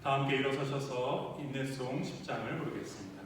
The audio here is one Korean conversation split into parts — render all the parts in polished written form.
다 함께 일어서셔서 인내송 10장을 부르겠습니다.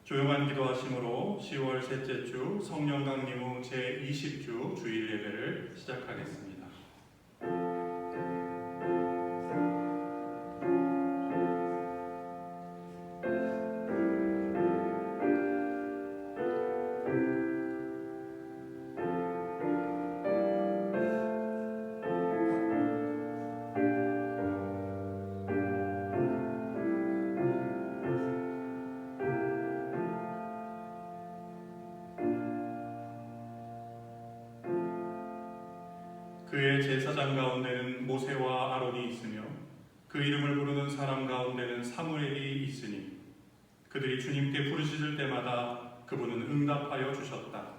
조용한 기도하심으로 10월 셋째 주 성령 강림 후 제20주 주일 예배를 시작하겠습니다. 그의 제사장 가운데는 모세와 아론이 있으며 그 이름을 부르는 사람 가운데는 사무엘이 있으니 그들이 주님께 부르짖을 때마다 그분은 응답하여 주셨다.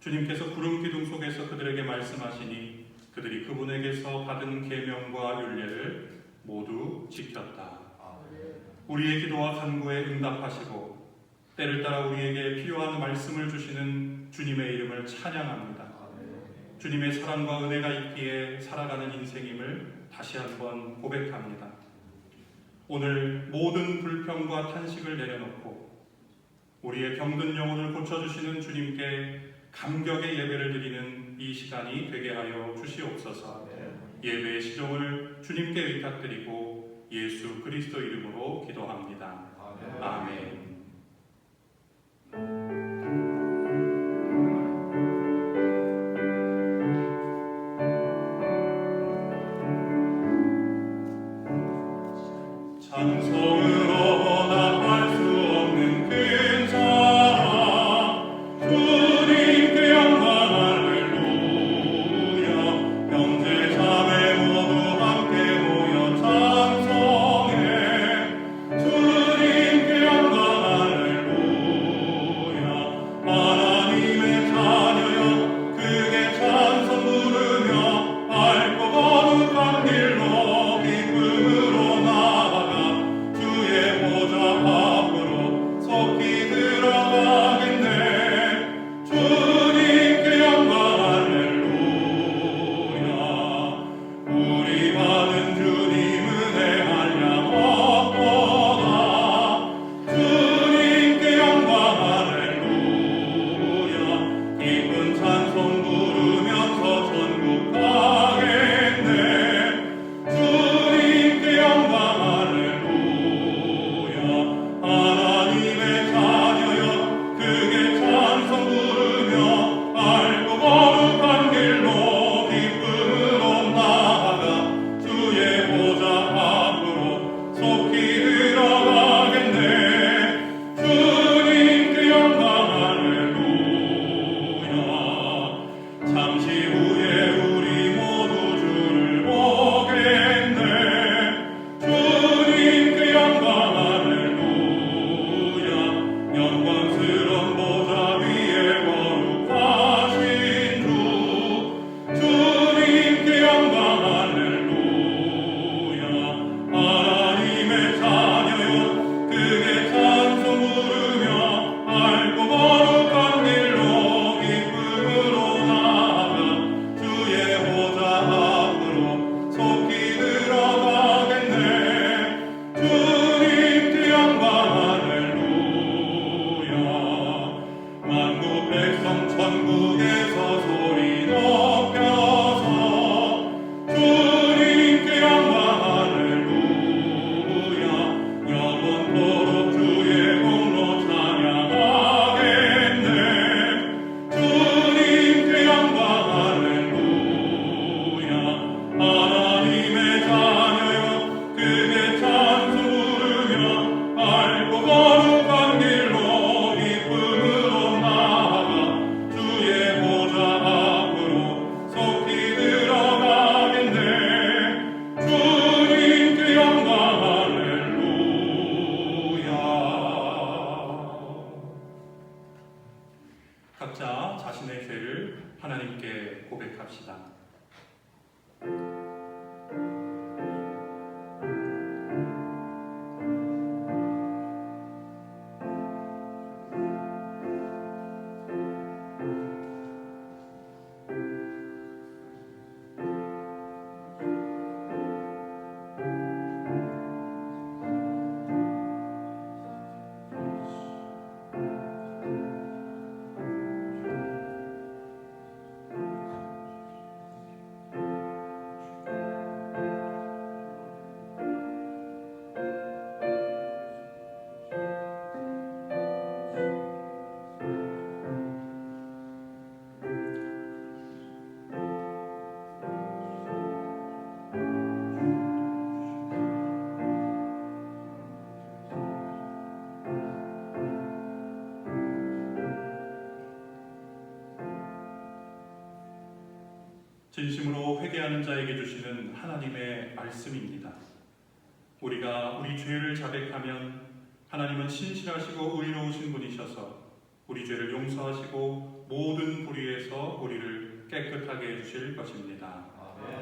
주님께서 구름 기둥 속에서 그들에게 말씀하시니 그들이 그분에게서 받은 계명과 율례를 모두 지켰다. 우리의 기도와 간구에 응답하시고 때를 따라 우리에게 필요한 말씀을 주시는 주님의 이름을 찬양합니다. 주님의 사랑과 은혜가 있기에 살아가는 인생임을 다시 한번 고백합니다. 오늘 모든 불평과 탄식을 내려놓고 우리의 병든 영혼을 고쳐주시는 주님께 감격의 예배를 드리는 이 시간이 되게 하여 주시옵소서. 예배의 시종을 주님께 의탁드리고 예수 그리스도 이름으로 기도합니다. 아멘. 찬송으로 나팔 수 없는 큰 사랑 주님께 영광 할렐루야. 형제 자매 모두 함께 모여 찬송해 주님께 영광 자신의 죄를 하나님께 고백합시다. 진심으로 회개하는 자에게 주시는 하나님의 말씀입니다. 우리가 우리 죄를 자백하면 하나님은 신실하시고 의로우신 분이셔서 우리 죄를 용서하시고 모든 불의에서 우리를 깨끗하게 해주실 것입니다.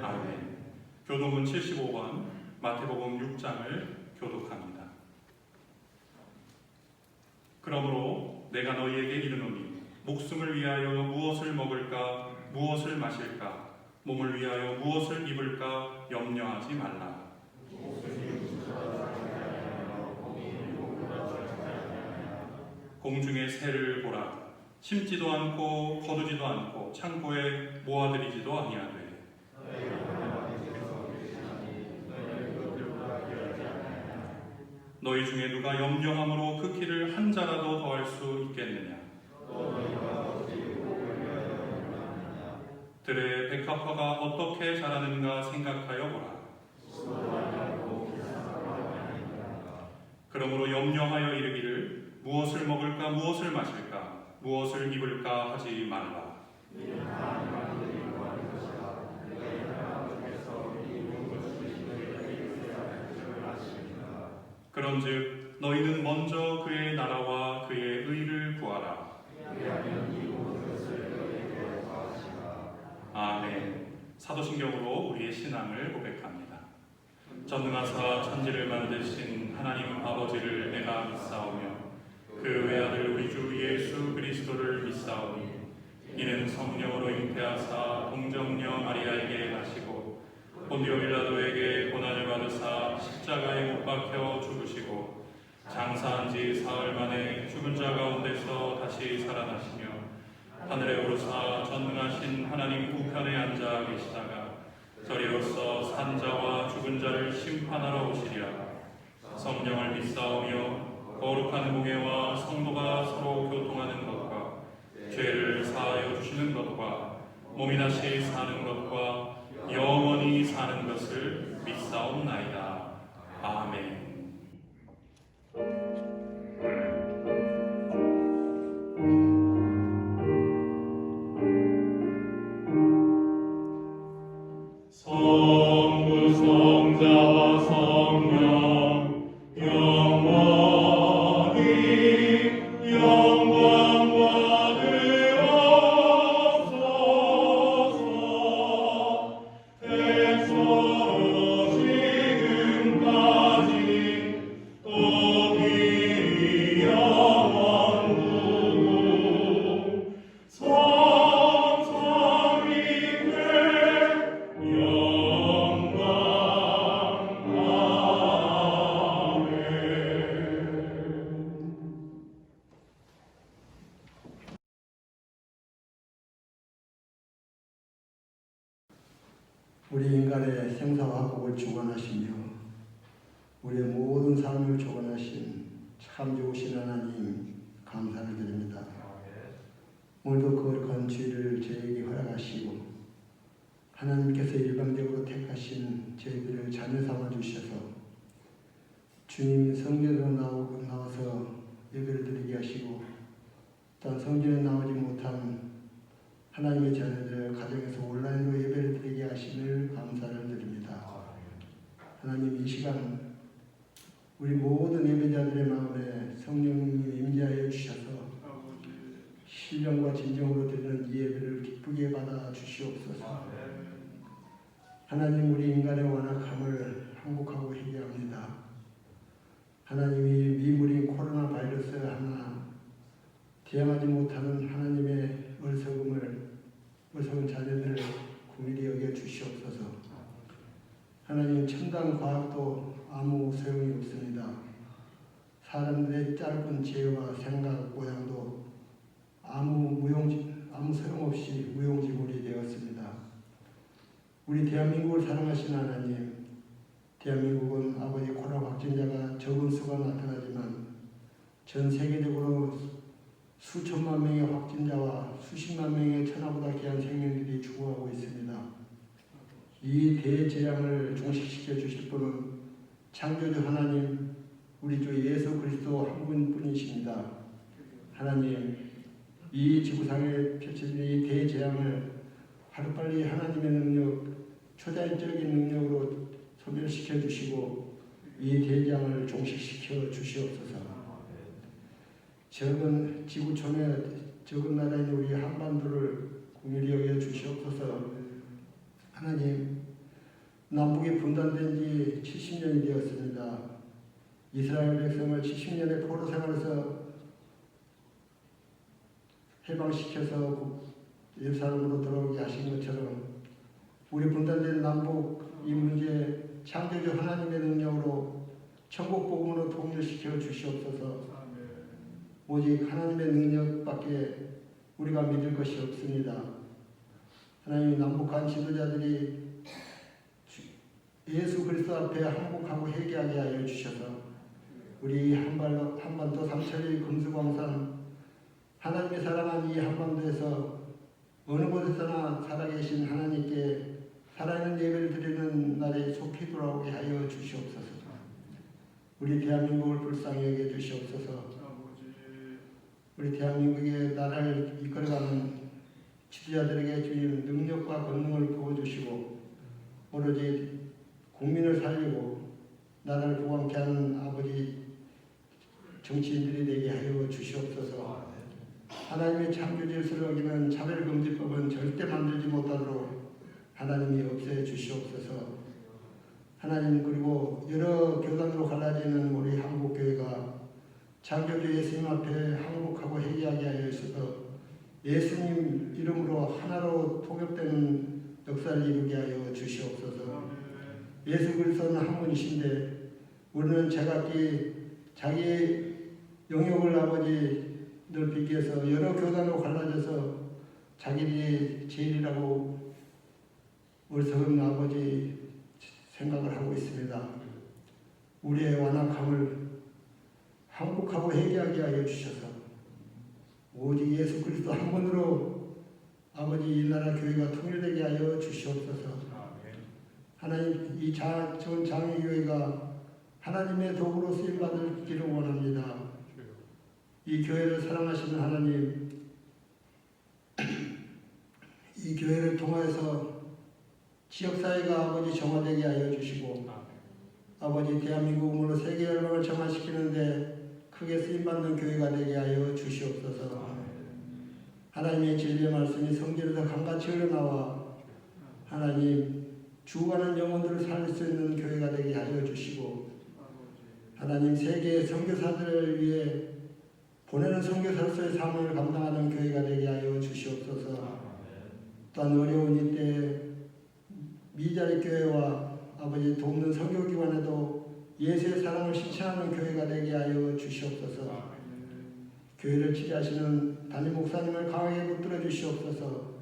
아멘. 교독은 75번 마태복음 6장을 교독합니다. 그러므로 내가 너희에게 이르노니 목숨을 위하여 무엇을 먹을까 무엇을 마실까 몸을 위하여 무엇을 입을까 염려하지 말라. 공중의 새를 보라. 심지도 않고 거두지도 않고 창고에 모아들이지도 아니하되 너희 중에 누가 염려함으로 그 키를 한 자라도 더할 수 있겠느냐. 들의 백합화가 어떻게 자라는가 생각하여 보라. 그러므로 염려하여 이르기를 무엇을 먹을까 무엇을 마실까 무엇을 입을까 하지 말라. 그런즉 너희는 먼저 그의 나라와 그의 의를 구하라. 아멘. 사도신경으로 우리의 신앙을 고백합니다. 전능하사 천지를 만드신 하나님 아버지를 내가 믿사오며 그 외아들 우리 주 예수 그리스도를 믿사오니 이는 성령으로 잉태하사 동정녀 마리아에게 나시고 본디오 빌라도에게 고난을 받으사 십자가에 못 박혀 죽으시고 장사한 지 사흘 만에 죽은 자 가운데서 다시 살아나시며 하늘에 오르사 전능하신 하나님 우편에 앉아 계시다가 저리로서 산자와 죽은 자를 심판하러 오시리라. 성령을 믿사오며 거룩한 공예와 성도가 서로 교통하는 것과 죄를 사하여 주시는 것과 몸이 다시 사는 것과 영원히 사는 것을 믿사옵나이다. 아멘. 성부 성자와 성령 영원히 영광 받으옵소서. 태초로 지금까지 또 영원후 성삼위 우리 인간의 생사와 화복을 주관하시며 우리의 모든 삶을 주관하신 참 좋으신 하나님 감사를 드립니다. 오늘도 거룩한 주일을 저에게 허락하시고 하나님께서 일방적으로 택하신 저희들을 자녀 삼아 주셔서 주님이 성전으로 나와서 예배를 드리게 하시고 또한 성전에 나오지 못한 하나님의 자녀들 가정에서 온라인으로 예배를 드리게 하심을 감사를 드립니다. 하나님 이 시간 우리 모든 예배자들의 마음에 성령님이 임재하여 주셔서 신령과 진정으로 드리는 이 예배를 기쁘게 받아 주시옵소서. 하나님, 우리 인간의 완악함을 항복하고 회개합니다. 하나님이 미물인 코로나 바이러스 하나 대항하지 못하는 하나님의 어리석은 자녀들을 긍휼히 여겨 주시옵소서. 하나님, 첨단 과학도 아무 소용이 없습니다. 사람들의 짧은 지혜와 생각 모양도 아무 소용없이 무용지물이 되었습니다. 우리 대한민국을 사랑하신 하나님, 대한민국은 아버지 코로나 확진자가 적은 수가 나타나지만 전 세계적으로 수천만 명의 확진자와 수십만 명의 천하보다 귀한 생명들이 죽어가고 있습니다. 이 대재앙을 종식시켜 주실 분은 창조주 하나님, 우리 주 예수 그리스도 한 분뿐이십니다. 하나님, 이 지구상에 펼쳐진 이 대재앙을 하루빨리 하나님의 능력, 초자연적인 능력으로 소멸시켜 주시고 이 대재앙을 종식시켜 주시옵소서. 적은 지구촌의 적은 나라인 우리 한반도를 긍휼히 여겨 주시옵소서. 하나님, 남북이 분단된 지 70년이 되었습니다. 이스라엘 백성을 70년의 포로 생활에서 해방시켜서 예루살렘으로 돌아오게 하신 것처럼 우리 분단된 남북 이 문제 창조주 하나님의 능력으로 천국 복음으로 통일시켜 주시옵소서. 오직 하나님의 능력밖에 우리가 믿을 것이 없습니다. 하나님, 남북한 지도자들이 예수 그리스도 앞에 항복하고 회개하게 하여 주셔서 우리 한반도 삼천리 금수광산 하나님의 사랑한 이 한반도에서 어느 곳에서나 살아계신 하나님께 살아있는 예배를 드리는 날에 속히 돌아오게 하여 주시옵소서. 우리 대한민국을 불쌍히 여겨 주시옵소서. 우리 대한민국의 나라를 이끌어가는 지도자들에게 주님 능력과 권능을 부어주시고 오로지 국민을 살리고 나라를 부강케 하는 아버지 정치인들이 되게 하여 주시옵소서. 하나님의 창조 질서를 어기는 차별금지법은 절대 만들지 못하도록 하나님이 없애 주시옵소서. 하나님, 그리고 여러 교단으로 갈라지는 우리 한국교회가 창조주 예수님 앞에 항복하고 회개하게 하여 주셔서 예수님 이름으로 하나로 통합되는 역사를 이루게 하여 주시옵소서. 예수 그리스도는 한 분이신데 우리는 제각기 자기의 영역을 아버지 넓히기 위해서 여러 교단으로 갈라져서 자기들이 제일이라고 어리석은 아버지 생각을 하고 있습니다. 우리의 완악함을 항복하고 회개하게 하여 주셔서 오직 예수 그리스도 한 분으로 아버지 이 나라 교회가 통일되게 하여 주시옵소서. 하나님, 이 전 장애교회가 하나님의 도구로 쓰임받기를 원합니다. 이 교회를 사랑하시는 하나님, 이 교회를 통하여서 지역사회가 아버지 정화되게 하여 주시고 아버지 대한민국으로 세계 열방을 정화시키는데 크게 쓰임받는 교회가 되게 하여 주시옵소서. 하나님의 진리의 말씀이 성전에서 강같이 흘러나와 하나님 죽어가는 영혼들을 살릴 수 있는 교회가 되게 하여 주시고 하나님 세계의 선교사들을 위해 보내는 선교사로서의 사명을 감당하는 교회가 되게 하여 주시옵소서. 또한 어려운 이때 미자리 교회와 아버지 돕는 선교기관에도 예수의 사랑을 실천하는 교회가 되게 하여 주시옵소서. 교회를 지지하시는 담임 목사님을 강하게 붙들어 주시옵소서.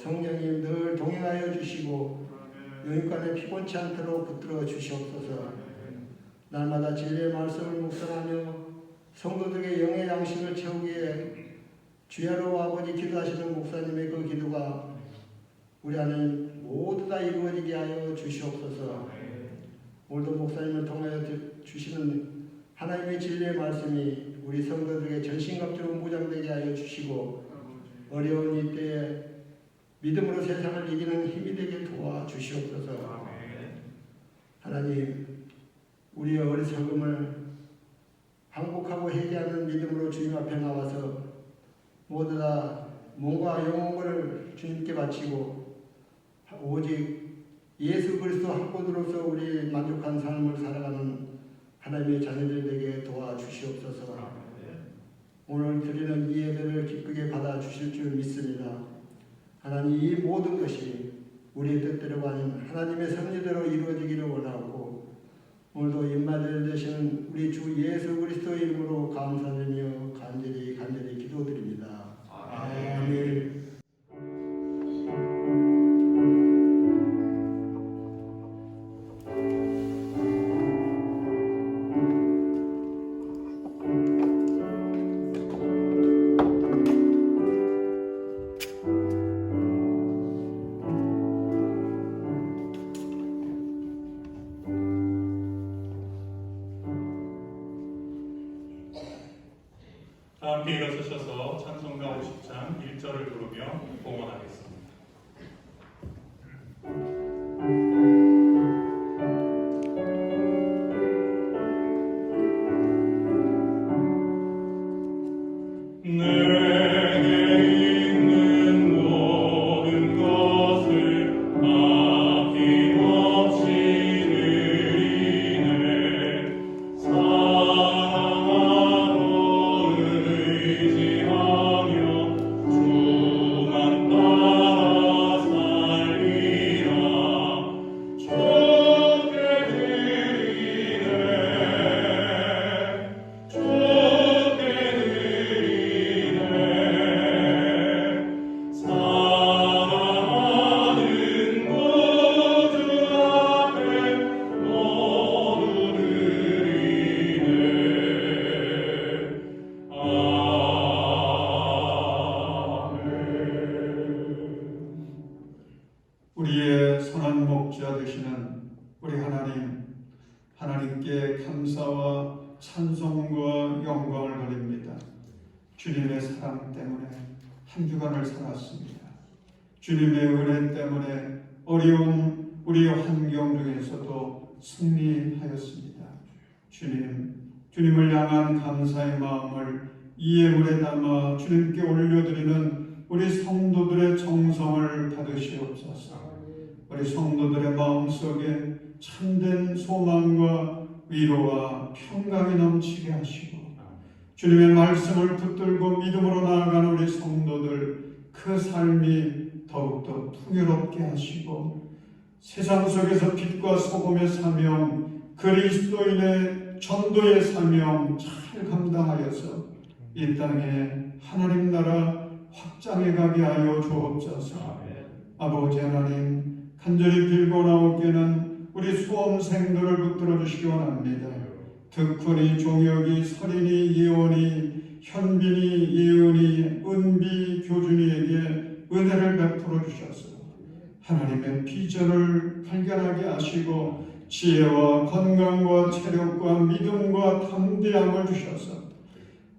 성령님 늘 동행하여 주시고 영육간에 피곤치 않도록 붙들어 주시옵소서. 날마다 진리의 말씀을 묵상하며 성도들에게 영의 양식을 채우기에 주야로 아버지 기도하시는 목사님의 그 기도가 우리 안에 모두 다 이루어지게 하여 주시옵소서. 오늘도 목사님을 통하여 주시는 하나님의 진리의 말씀이 우리 성도들에게 전신갑주로 무장되게 하여 주시고 어려운 이때에 믿음으로 세상을 이기는 힘이 되게 도와주시옵소서. 하나님, 우리의 어리석음을 항복하고 회개하는 믿음으로 주님 앞에 나와서 모두 다 몸과 영혼을 주님께 바치고 오직 예수 그리스도 한 분으로서 우리 만족한 삶을 살아가는 하나님의 자녀들 되게 도와주시옵소서. 오늘 드리는 이 예배를 기쁘게 받아주실 줄 믿습니다. 하나님, 이 모든 것이 우리의 뜻대로가 아닌 하나님의 섭리대로 이루어지기를 원하고 오늘도 임마누엘 되시는 우리 주 예수 그리스도의 이름으로 감사드리며 간절히 기도드립니다. 아멘. 다 함께 일어서셔서 찬송가 50장 1절을 부르며 봉헌하겠습니다. 우리의 선한 목자 되시는 우리 하나님께 감사와 찬송과 영광을 드립니다. 주님의 사랑 때문에 한 주간을 살았습니다. 주님의 은혜 때문에 어려운 우리의 환경 중에서도 승리하였습니다. 주님을 향한 감사의 마음을 이 예물에 담아 주님께 올려드리는 우리 성도들의 정성을 받으시옵소서. 우리 성도들의 마음속에 참된 소망과 위로와 평강이 넘치게 하시고 주님의 말씀을 붙들고 믿음으로 나아가는 우리 성도들 그 삶이 더욱더 풍요롭게 하시고 세상 속에서 빛과 소금의 사명, 그리스도인의 전도의 사명 잘 감당하여서 이 땅에 하나님 나라 확장해 가게 하여 주옵소서. 아버지 하나님, 간절히 빌고 나오기에는 우리 수험생들을 붙들어 주시기 원합니다. 득훈이, 종혁이, 설인이, 예원이, 현빈이, 예은이, 은비, 교준이에게 은혜를 베풀어 주셔서 하나님의 비전을 발견하게 하시고 지혜와 건강과 체력과 믿음과 담대함을 주셔서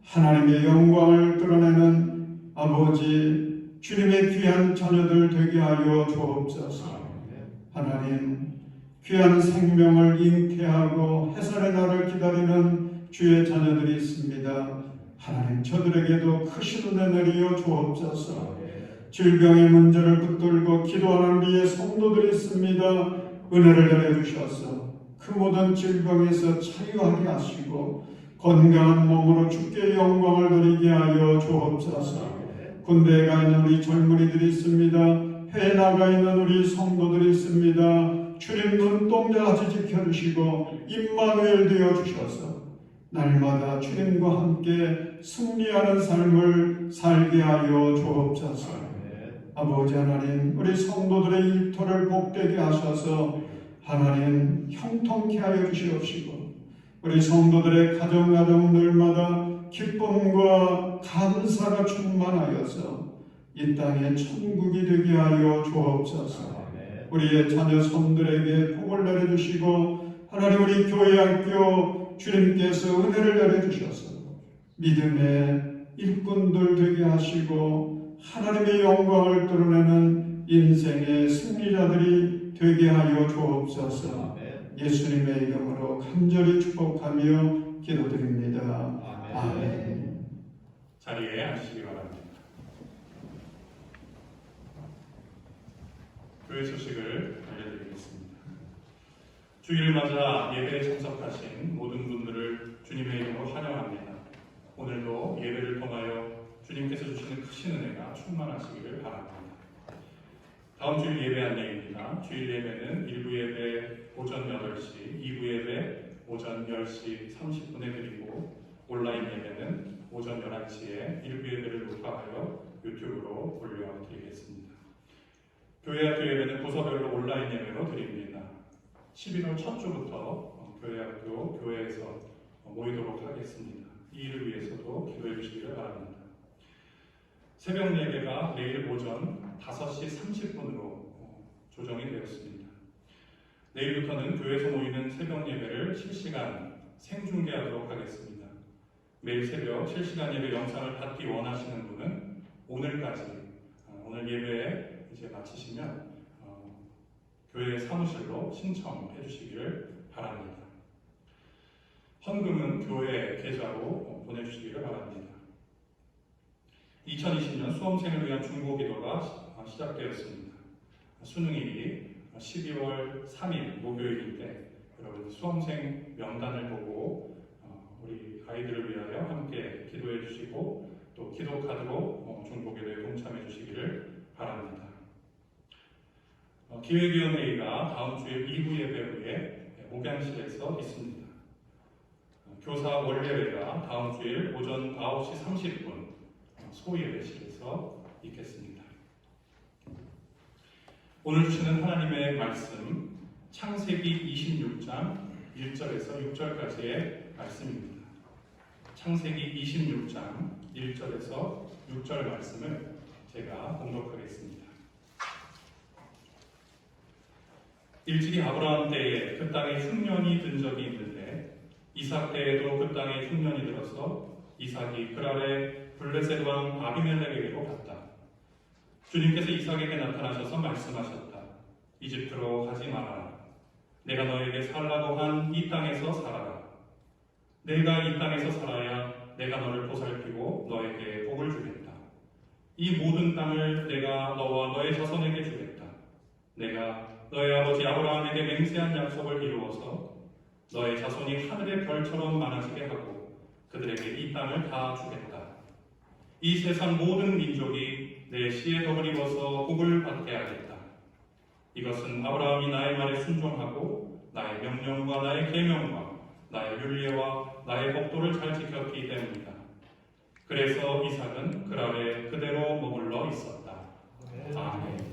하나님의 영광을 드러내는 아버지 주님의 귀한 자녀들 되게 하여 주옵소서. 하나님, 귀한 생명을 잉태하고 해산의 날을 기다리는 주의 자녀들이 있습니다. 하나님, 저들에게도 크신 은혜 내리어 주옵소서. 질병의 문제를 붙들고 기도하는 우리의 성도들이 있습니다. 은혜를 내려주셔서 그 모든 질병에서 자유하게 하시고 건강한 몸으로 주께 영광을 드리게 하여 주옵소서. 군대에 가 있는 우리 젊은이들이 있습니다. 해외 나가 있는 우리 성도들이 있습니다. 주님 눈동자같이 지켜주시고 임마누엘 되어주셔서 날마다 주님과 함께 승리하는 삶을 살게 하여 주옵소서. 아버지 하나님, 우리 성도들의 일터를 복되게 하셔서 하나님 형통케 하여 주시옵시고 우리 성도들의 가정들마다 기쁨과 감사가 충만하여서 이 땅에 천국이 되게 하여 주옵소서. 우리의 자녀 손들에게 복을 내려주시고 하나님, 우리 교회 학교 주님께서 은혜를 내려주셔서 믿음의 일꾼들 되게 하시고 하나님의 영광을 드러내는 인생의 승리자들이 되게 하여 주옵소서. 예수님의 이름으로 간절히 축복하며 기도드립니다. 아멘. 자리에 앉으시기 바랍니다. 교회 소식을 알려드리겠습니다. 주일을 맞아 예배에 참석하신 모든 분들을 주님의 이름으로 환영합니다. 오늘도 예배를 통하여 주님께서 주시는 크신 은혜가 충만하시기를 바랍니다. 다음 주일 예배 안내입니다. 주일 예배는 1부 예배 오전 8시, 2부 예배 오전 10시 30분에 드리고 온라인 예배는 오전 11시에 1부 예배를 녹화하여 유튜브로 올려드리겠습니다. 교회학교 예배는 부서별로 온라인 예배로 드립니다. 11월 첫 주부터 교회학교 교회에서 모이도록 하겠습니다. 이 일을 위해서도 기도해 주시기를 바랍니다. 새벽 예배가 내일 오전 5시 30분으로 조정이 되었습니다. 내일부터는 교회에서 모이는 새벽 예배를 실시간 생중계하도록 하겠습니다. 매일 새벽 실시간 예배 영상을 받기 원하시는 분은 오늘까지 오늘 예배 이제 마치시면 교회 사무실로 신청해 주시기를 바랍니다. 헌금은 교회 계좌로 보내주시기를 바랍니다. 2020년 수험생을 위한 중보기도가 시작되었습니다. 수능일이 12월 3일 목요일인데 여러분 수험생 명단을 보고 우리 아이들을 위하여 함께 기도해 주시고 또 기도카드로 중보기도에 동참해 주시기를 바랍니다. 기획위원회의가 다음 주일 2부 예배 후에 목양실에서 있습니다. 교사 원례회가 다음 주일 오전 9시 30분 소예배실에서 있겠습니다. 오늘 주시는 하나님의 말씀 창세기 26장 1절에서 6절까지의 말씀입니다. 창세기 26장 1절에서 6절 말씀을 제가 봉독하겠습니다. 일찍이 아브라함 때에 그 땅에 흉년이 든 적이 있는데 이삭 때에도 그 땅에 흉년이 들어서 이삭이 그랄에 블레셋 왕 아비멜렉에게로 갔다. 주님께서 이삭에게 나타나셔서 말씀하셨다. 이집트로 가지 말아라. 내가 너에게 살라고 한 이 땅에서 살아라. 내가 이 땅에서 살아야 내가 너를 보살피고 너에게 복을 주겠다. 이 모든 땅을 내가 너와 너의 자손에게 주겠다. 내가 너의 아버지 아브라함에게 맹세한 약속을 이루어서 너의 자손이 하늘의 별처럼 많아지게 하고 그들에게 이 땅을 다 주겠다. 이 세상 모든 민족이 내 씨의 덕을 입어서 복을 받게 하겠다. 이것은 아브라함이 나의 말에 순종하고 나의 명령과 나의 계명과 나의 율례와 나의 법도를 잘 지켰기 때문이다. 그래서 이삭은 그랄에 그대로 머물러 있었다. 아멘.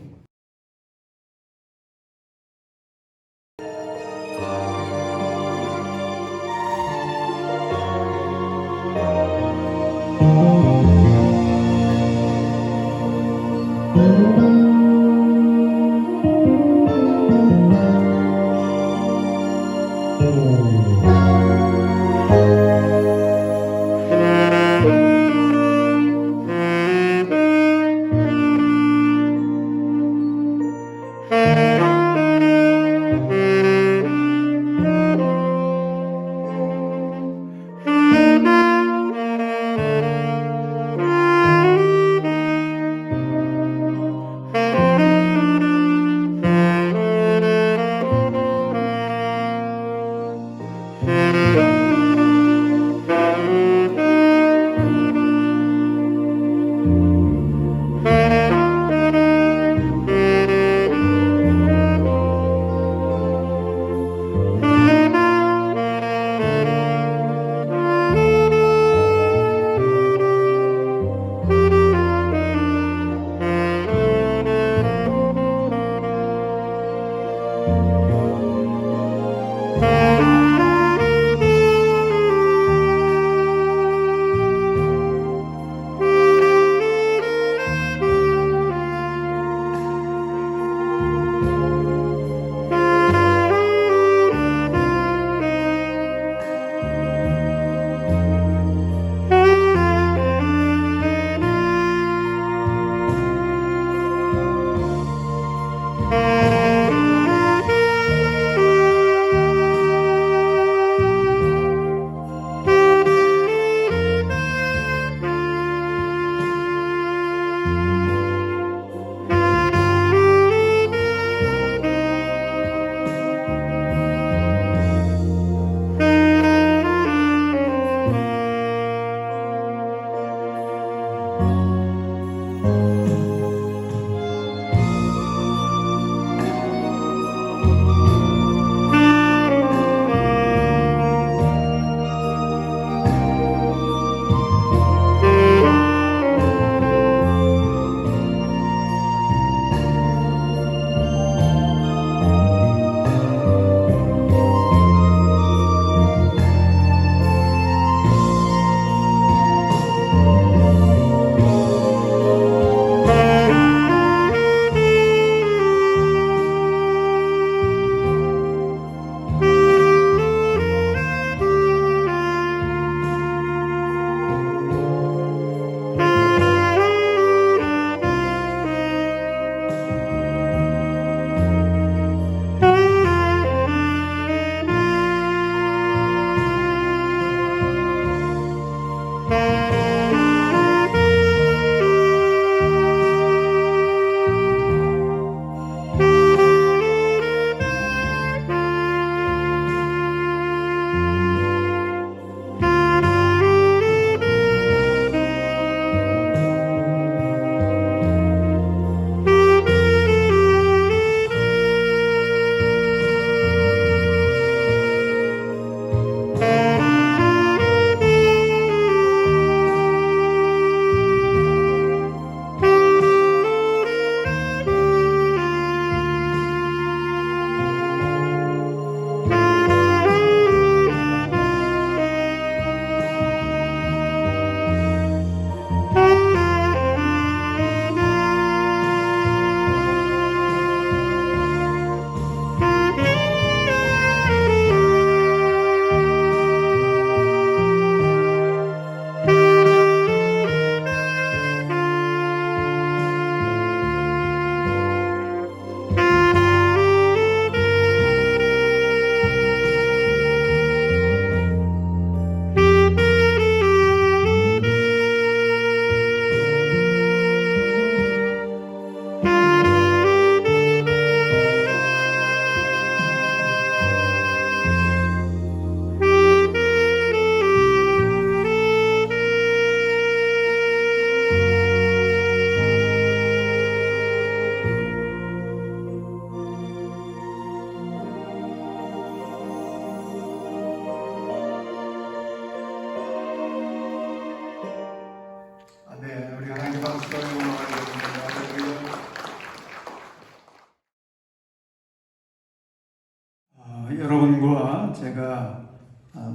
제가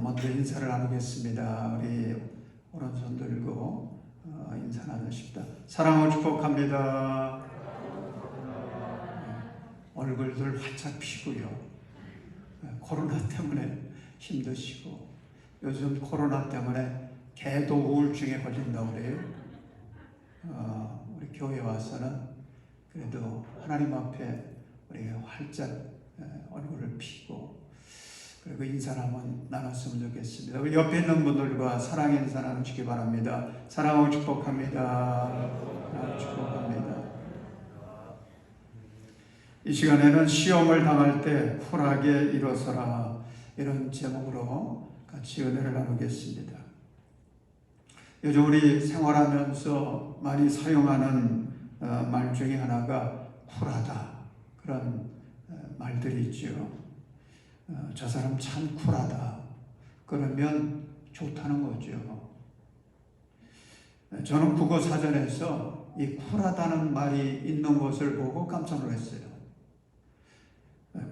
먼저 인사를 나누겠습니다. 우리 오른손 들고 인사 나누십니다. 사랑을 축복합니다. 얼굴들 활짝 피고요. 코로나 때문에 힘드시고 요즘 코로나 때문에 개도 우울증에 걸린다고 그래요. 우리 교회 와서는 그래도 하나님 앞에 우리 활짝 얼굴을 피고 그리고 인사를 한번 나눴으면 좋겠습니다. 우리 옆에 있는 분들과 사랑 인사 나누시기 바랍니다. 사랑하고 축복합니다. 사랑하고 축복합니다. 이 시간에는 시험을 당할 때 쿨하게 일어서라, 이런 제목으로 같이 은혜를 나누겠습니다. 요즘 우리 생활하면서 많이 사용하는 말 중에 하나가 쿨하다, 그런 말들이 있죠. 저 사람 참 쿨하다, 그러면 좋다는 거죠. 저는 국어 사전에서 이 쿨하다는 말이 있는 것을 보고 깜짝 놀랐어요.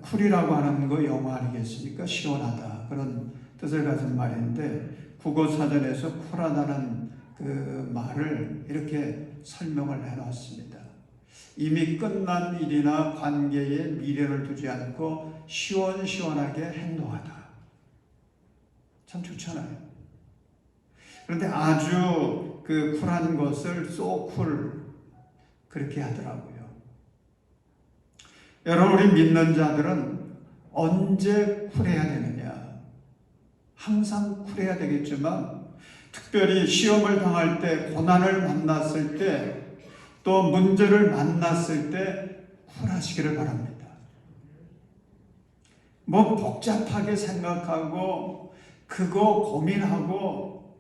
쿨이라고 하는 거 영어 아니겠습니까? 시원하다, 그런 뜻을 가진 말인데 국어 사전에서 쿨하다는 그 말을 이렇게 설명을 해놨습니다. 이미 끝난 일이나 관계에 미련을 두지 않고 시원시원하게 행동하다. 참 좋잖아요. 그런데 아주 그 쿨한 것을 so cool 그렇게 하더라고요. 여러분, 우리 믿는 자들은 언제 쿨해야 되느냐? 항상 쿨해야 되겠지만 특별히 시험을 당할 때, 고난을 만났을 때, 또 문제를 만났을 때 쿨하시기를 바랍니다. 뭐 복잡하게 생각하고 그거 고민하고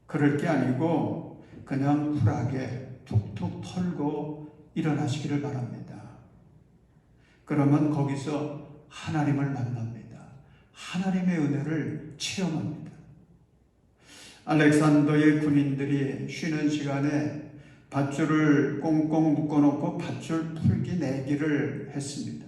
그럴 게 아니고 그냥 쿨하게 툭툭 털고 일어나시기를 바랍니다. 그러면 거기서 하나님을 만납니다. 하나님의 은혜를 체험합니다. 알렉산더의 군인들이 쉬는 시간에 밧줄을 꽁꽁 묶어놓고 밧줄 풀기 내기를 했습니다.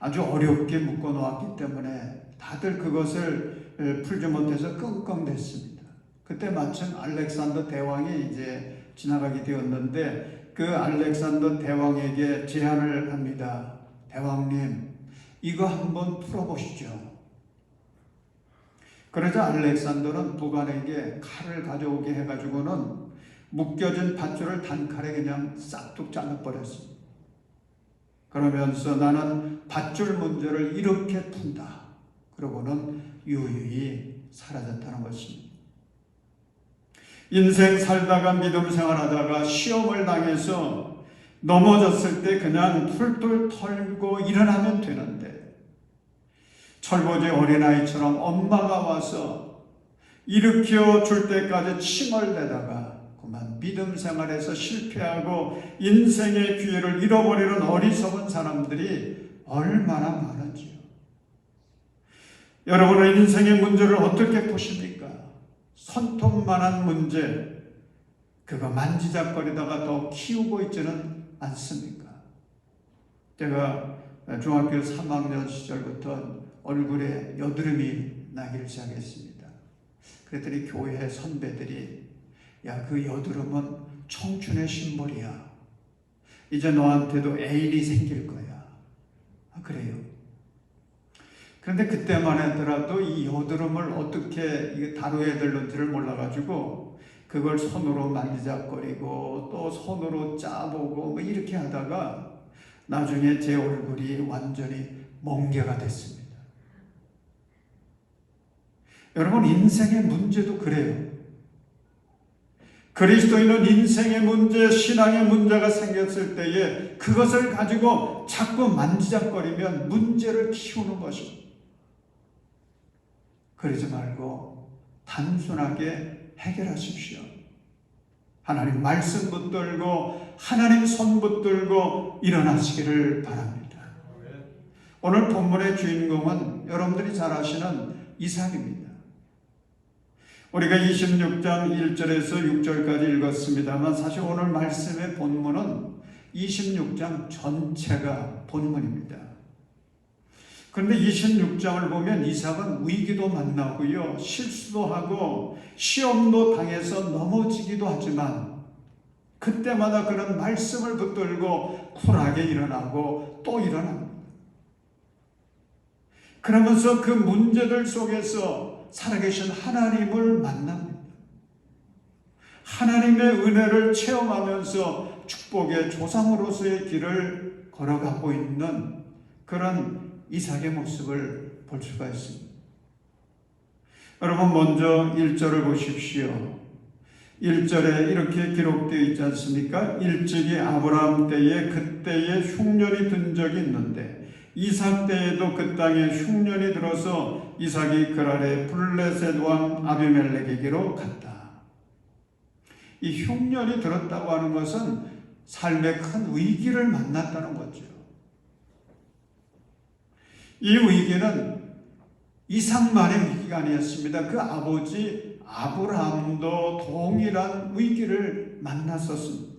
아주 어렵게 묶어놓았기 때문에 다들 그것을 풀지 못해서 끙끙댔습니다. 그때 마침 알렉산더 대왕이 이제 지나가게 되었는데 그 알렉산더 대왕에게 제안을 합니다. 대왕님, 이거 한번 풀어보시죠. 그러자 알렉산더는 부관에게 칼을 가져오게 해가지고는 묶여진 밧줄을 단칼에 그냥 싹둑 잘라버렸습니다. 그러면서 나는 밧줄 문제를 이렇게 푼다. 그러고는 유유히 사라졌다는 것입니다. 인생 살다가 믿음 생활하다가 시험을 당해서 넘어졌을 때 그냥 툴툴 털고 일어나면 되는데 철부지 어린아이처럼 엄마가 와서 일으켜 줄 때까지 칭얼대다가 그만 믿음 생활에서 실패하고 인생의 기회를 잃어버리는 어리석은 사람들이 얼마나 많은지요. 여러분의 인생의 문제를 어떻게 보십니까? 손톱만한 문제, 그거 만지작거리다가 더 키우고 있지는 않습니까? 제가 중학교 3학년 시절부터 얼굴에 여드름이 나기를 시작했습니다. 그랬더니 교회 선배들이 야, 그 여드름은 청춘의 심벌이야. 이제 너한테도 애인이 생길 거야. 아, 그래요. 그런데 그때만 하더라도 이 여드름을 어떻게 다뤄야 될는지를 몰라가지고 그걸 손으로 만지작거리고 또 손으로 짜보고 뭐 이렇게 하다가 나중에 제 얼굴이 완전히 멍게가 됐습니다. 여러분, 인생의 문제도 그래요. 그리스도인은 인생의 문제, 신앙의 문제가 생겼을 때에 그것을 가지고 자꾸 만지작거리면 문제를 키우는 것입니다. 그러지 말고 단순하게 해결하십시오. 하나님 말씀 붙들고 하나님 손 붙들고 일어나시기를 바랍니다. 오늘 본문의 주인공은 여러분들이 잘 아시는 이삭입니다. 우리가 26장 1절에서 6절까지 읽었습니다만 사실 오늘 말씀의 본문은 26장 전체가 본문입니다. 그런데 26장을 보면 이삭은 위기도 만나고요, 실수도 하고 시험도 당해서 넘어지기도 하지만 그때마다 그런 말씀을 붙들고 쿨하게 일어나고 또 일어납니다. 그러면서 그 문제들 속에서 살아계신 하나님을 만납니다. 하나님의 은혜를 체험하면서 축복의 조상으로서의 길을 걸어가고 있는 그런 이삭의 모습을 볼 수가 있습니다. 여러분, 먼저 1절을 보십시오. 1절에 이렇게 기록되어 있지 않습니까? 일찍이 아브라함 때에 그때에 흉년이 든 적이 있는데 이삭 때에도 그 땅에 흉년이 들어서 이삭이 그랄에 블레셋 왕 아비멜렉에게로 갔다. 이 흉년이 들었다고 하는 것은 삶의 큰 위기를 만났다는 거죠. 이 위기는 이삭만의 위기가 아니었습니다. 그 아버지 아브라함도 동일한 위기를 만났었습니다.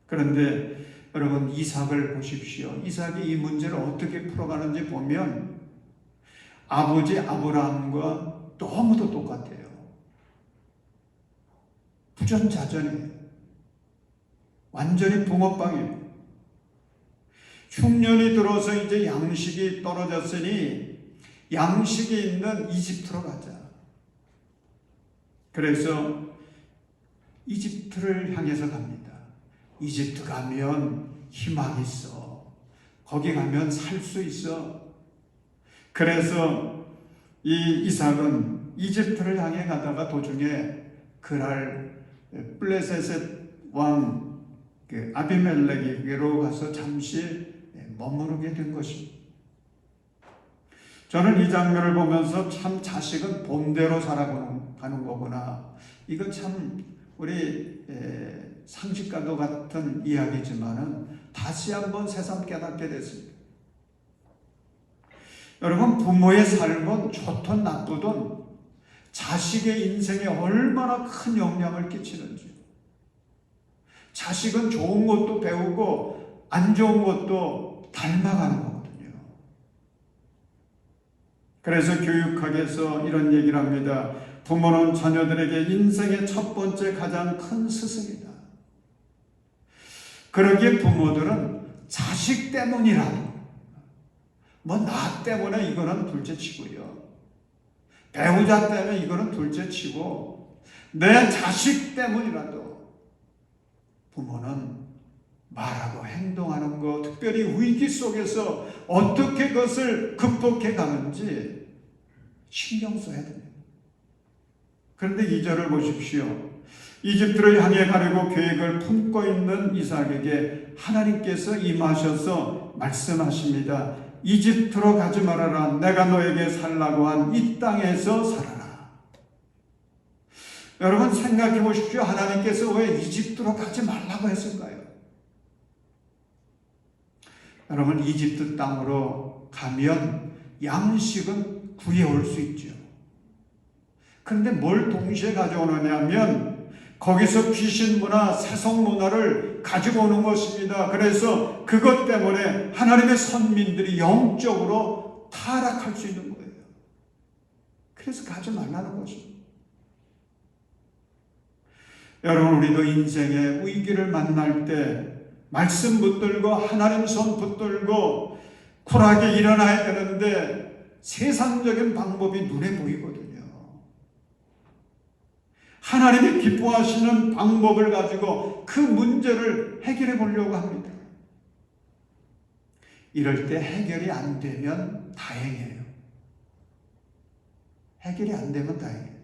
그런데 여러분, 이삭을 보십시오. 이삭이 이 문제를 어떻게 풀어가는지 보면 아버지 아브라함과 너무도 똑같아요. 부전자전이에요. 완전히 붕어빵이에요. 흉년이 들어서 이제 양식이 떨어졌으니 양식이 있는 이집트로 가자. 그래서 이집트를 향해서 갑니다. 이집트 가면 희망이 있어. 거기 가면 살 수 있어. 그래서 이 이삭은 이집트를 향해 가다가 도중에 그날 블레셋 왕 아비멜렉에게로 가서 잠시 머무르게 된 것입니다. 저는 이 장면을 보면서 참 자식은 본대로 살아가는 거구나. 이거 참 우리 상식과도 같은 이야기지만은 다시 한번 새삼 깨닫게 됐습니다. 여러분, 부모의 삶은 좋든 나쁘든 자식의 인생에 얼마나 큰 영향을 끼치는지. 자식은 좋은 것도 배우고 안 좋은 것도 닮아가는 거거든요. 그래서 교육학에서 이런 얘기를 합니다. 부모는 자녀들에게 인생의 첫 번째 가장 큰 스승이다. 그러기에 부모들은 자식 때문이라도, 뭐 나 때문에 이거는 둘째치고요, 배우자 때문에 이거는 둘째치고, 내 자식 때문이라도 부모는 말하고 행동하는 것, 특별히 위기 속에서 어떻게 그것을 극복해 가는지 신경 써야 됩니다. 그런데 2절을 보십시오. 이집트를 향해 가려고 계획을 품고 있는 이삭에게 하나님께서 임하셔서 말씀하십니다. 이집트로 가지 말아라. 내가 너에게 살라고 한 이 땅에서 살아라. 여러분, 생각해 보십시오. 하나님께서 왜 이집트로 가지 말라고 했을까요? 여러분, 이집트 땅으로 가면 양식은 구해올 수 있죠. 그런데 뭘 동시에 가져오느냐 하면 거기서 귀신 문화, 세속 문화를 가지고 오는 것입니다. 그래서 그것 때문에 하나님의 선민들이 영적으로 타락할 수 있는 거예요. 그래서 가지 말라는 것입니다. 여러분, 우리도 인생의 위기를 만날 때 말씀 붙들고 하나님 손 붙들고 쿨하게 일어나야 되는데 세상적인 방법이 눈에 보이거든요. 하나님이 기뻐하시는 방법을 가지고 그 문제를 해결해 보려고 합니다. 이럴 때 해결이 안 되면 다행이에요. 해결이 안 되면 다행이에요.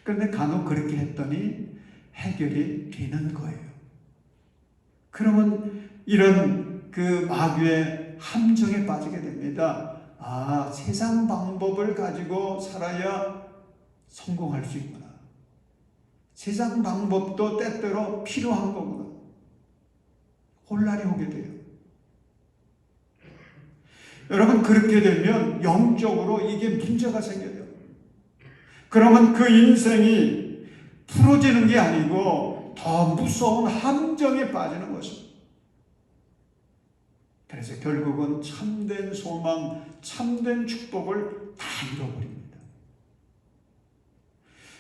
그런데 간혹 그렇게 했더니 해결이 되는 거예요. 그러면 이런 그 마귀의 함정에 빠지게 됩니다. 아, 세상 방법을 가지고 살아야 성공할 수 있구나. 세상 방법도 때때로 필요한 거구나. 혼란이 오게 돼요. 여러분, 그렇게 되면 영적으로 이게 문제가 생겨요. 그러면 그 인생이 풀어지는 게 아니고 더 무서운 함정에 빠지는 것입니다. 그래서 결국은 참된 소망, 참된 축복을 다 잃어버립니다.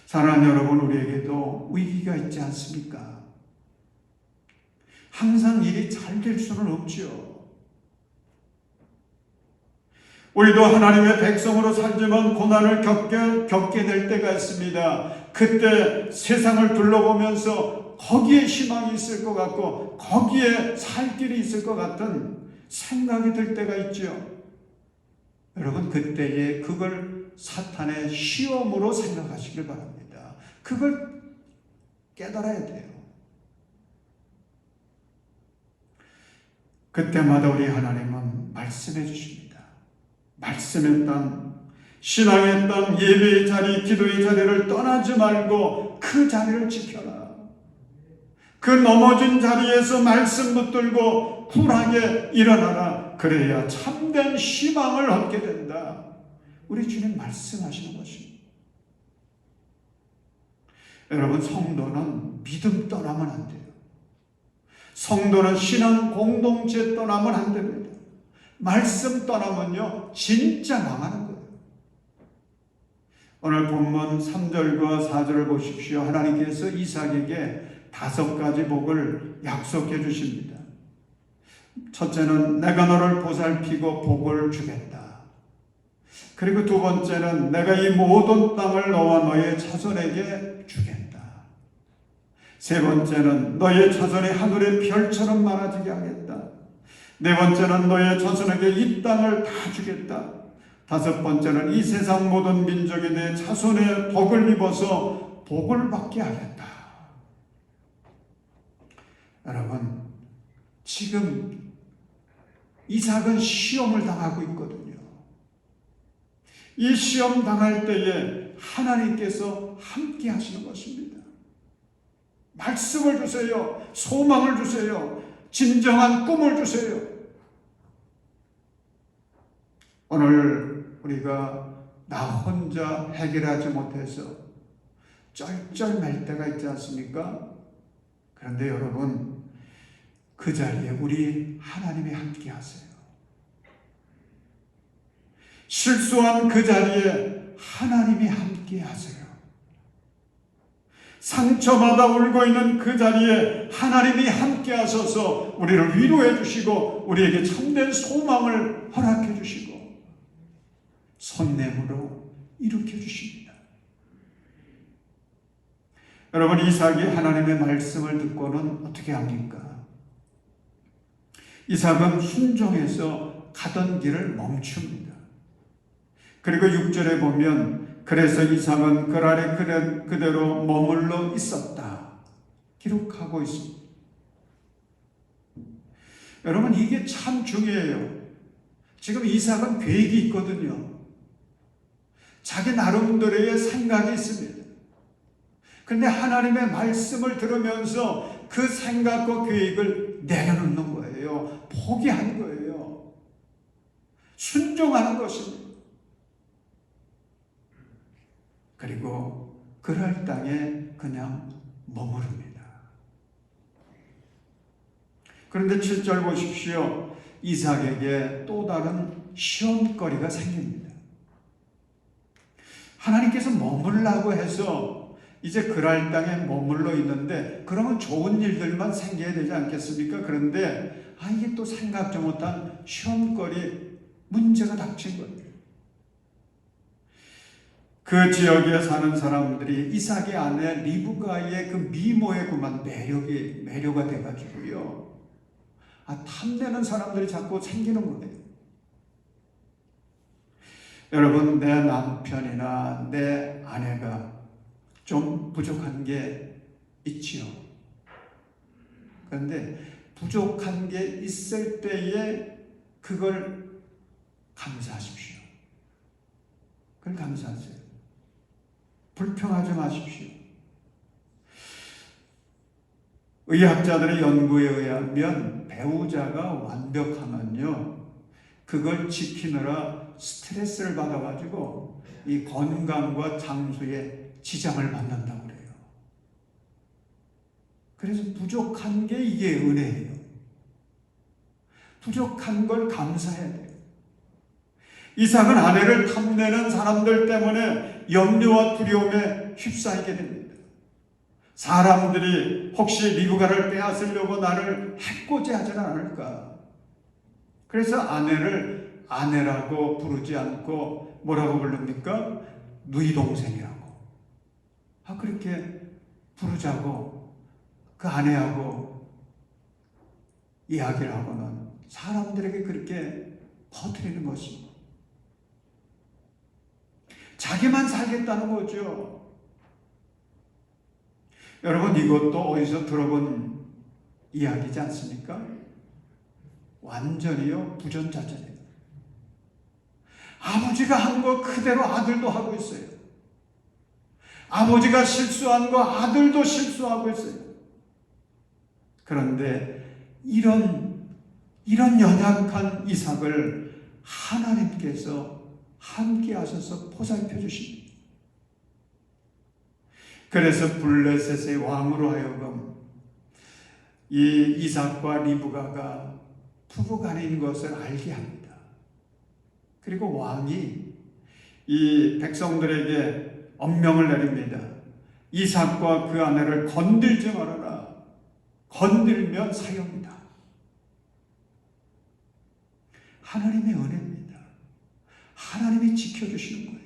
사랑하는 여러분, 우리에게도 위기가 있지 않습니까? 항상 일이 잘 될 수는 없죠. 우리도 하나님의 백성으로 살지만 고난을 겪게 될 때가 있습니다. 그때 세상을 둘러보면서 거기에 희망이 있을 것 같고 거기에 살 길이 있을 것 같은 생각이 들 때가 있죠. 여러분, 그때에 그걸 사탄의 시험으로 생각하시길 바랍니다. 그걸 깨달아야 돼요. 그때마다 우리 하나님은 말씀해 주십니다. 말씀의 땅, 신앙의 땅, 예배의 자리, 기도의 자리를 떠나지 말고 그 자리를 지켜라. 그 넘어진 자리에서 말씀 붙들고 쿨하게 일어나라. 그래야 참된 희망을 얻게 된다. 우리 주님 말씀하시는 것입니다. 여러분, 성도는 믿음 떠나면 안 돼요. 성도는 신앙 공동체 떠나면 안 됩니다. 말씀 떠나면요 진짜 망하는 거예요. 오늘 본문 3절과 4절을 보십시오. 하나님께서 이삭에게 5가지 복을 약속해 주십니다. 첫째는 내가 너를 보살피고 복을 주겠다. 그리고 두 번째는 내가 이 모든 땅을 너와 너의 자손에게 주겠다. 세 번째는 너의 자손이 하늘의 별처럼 많아지게 하겠다. 네 번째는 너의 자손에게 이 땅을 다 주겠다. 다섯 번째는 이 세상 모든 민족이 내 자손의 복을 입어서 복을 받게 하겠다. 여러분, 지금 이삭은 시험을 당하고 있거든요. 이 시험 당할 때에 하나님께서 함께 하시는 것입니다. 말씀을 주세요. 소망을 주세요. 진정한 꿈을 주세요. 오늘 우리가 나 혼자 해결하지 못해서 쩔쩔맬 때가 있지 않습니까? 그런데 여러분, 그 자리에 우리 하나님이 함께 하세요. 실수한 그 자리에 하나님이 함께 하세요. 상처받아 울고 있는 그 자리에 하나님이 함께 하셔서 우리를 위로해 주시고 우리에게 참된 소망을 허락해 주시고 손냄으로 일으켜 주십니다. 여러분, 이삭이 하나님의 말씀을 듣고는 어떻게 합니까? 이삭은 순종해서 가던 길을 멈춥니다. 그리고 6절에 보면 그래서 이삭은 그랄에 그대로 머물러 있었다 기록하고 있습니다. 여러분, 이게 참 중요해요. 지금 이삭은 계획이 있거든요. 자기 나름대로의 생각이 있습니다. 그런데 하나님의 말씀을 들으면서 그 생각과 계획을 내려놓는 거예요. 포기하는 거예요. 순종하는 것입니다. 그리고 그랄 땅에 그냥 머무릅니다. 그런데 7절 보십시오. 이삭에게 또 다른 시험거리가 생깁니다. 하나님께서 머물라고 해서 이제 그랄 땅에 머물러 있는데 그러면 좋은 일들만 생겨야 되지 않겠습니까? 그런데 이게 또 생각지 못한 시험거리 문제가 닥친 거예요. 그 지역에 사는 사람들이 이삭의 아내 리브가의 그 미모에 그만 매료가 돼가지고요. 탐내는 사람들이 자꾸 생기는 거예요. 여러분, 내 남편이나 내 아내가 좀 부족한 게 있지요. 그런데 부족한 게 있을 때에 그걸 감사하십시오. 그걸 감사하세요. 불평하지 마십시오. 의학자들의 연구에 의하면 배우자가 완벽하면요, 그걸 지키느라 스트레스를 받아가지고 이 건강과 장수에 지장을 받는다고 그래요. 그래서 부족한 게 이게 은혜예요. 부족한 걸 감사해야 돼요. 이삭은 아내를 탐내는 사람들 때문에 염려와 두려움에 휩싸이게 됩니다. 사람들이 혹시 리브가를 빼앗으려고 나를 해코지하지는 않을까. 그래서 아내를 아내라고 부르지 않고 뭐라고 부릅니까? 누이 동생이라고. 그렇게 부르자고 그 아내하고 이야기를 하고는 사람들에게 그렇게 퍼뜨리는 것입니다. 자기만 살겠다는 거죠. 여러분, 이것도 어디서 들어본 이야기지 않습니까? 완전히요 부전자전이에요. 아버지가 한 거 그대로 아들도 하고 있어요. 아버지가 실수한 거 아들도 실수하고 있어요. 그런데 이런 연약한 이삭을 하나님께서 함께 하셔서 보살펴 주십니다. 그래서 블레셋의 왕으로 하여금 이 이삭과 리브가가 부부간인 것을 알게 합니다. 그리고 왕이 이 백성들에게 엄명을 내립니다. 이삭과 그 아내를 건들지 말아라. 건들면 사형이다. 하나님의 은혜입니다. 하나님이 지켜주시는 거예요.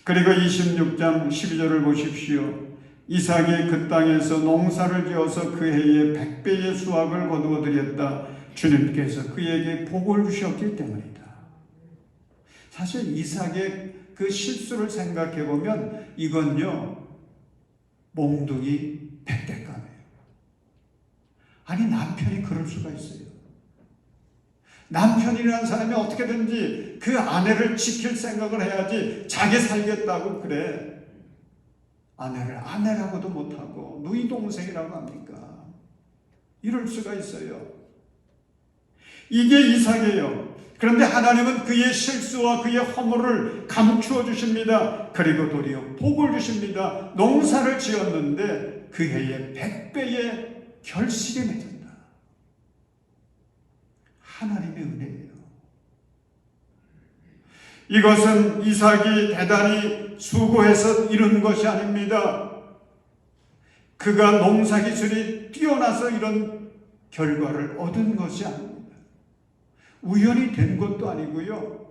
그리고 26장 12절을 보십시오. 이삭이 그 땅에서 농사를 지어서 그 해에 100배의 수확을 거두어 드렸다. 주님께서 그에게 복을 주셨기 때문이다. 사실 이삭의 그 실수를 생각해 보면 이건요 몽둥이 100대감이에요. 아니, 남편이 그럴 수가 있어요. 남편이라는 사람이 어떻게든지 그 아내를 지킬 생각을 해야지. 자기 살겠다고 그래. 아내를 아내라고도 못하고 누이 동생이라고 합니까? 이럴 수가 있어요. 이게 이삭이에요. 그런데 하나님은 그의 실수와 그의 허물을 감추어 주십니다. 그리고 도리어 복을 주십니다. 농사를 지었는데 그 해에 100배의 결실이 맺었다. 하나님의 은혜예요. 이것은 이삭이 대단히 수고해서 이룬 것이 아닙니다. 그가 농사 기술이 뛰어나서 이런 결과를 얻은 것이 아닙니다. 우연히 된 것도 아니고요.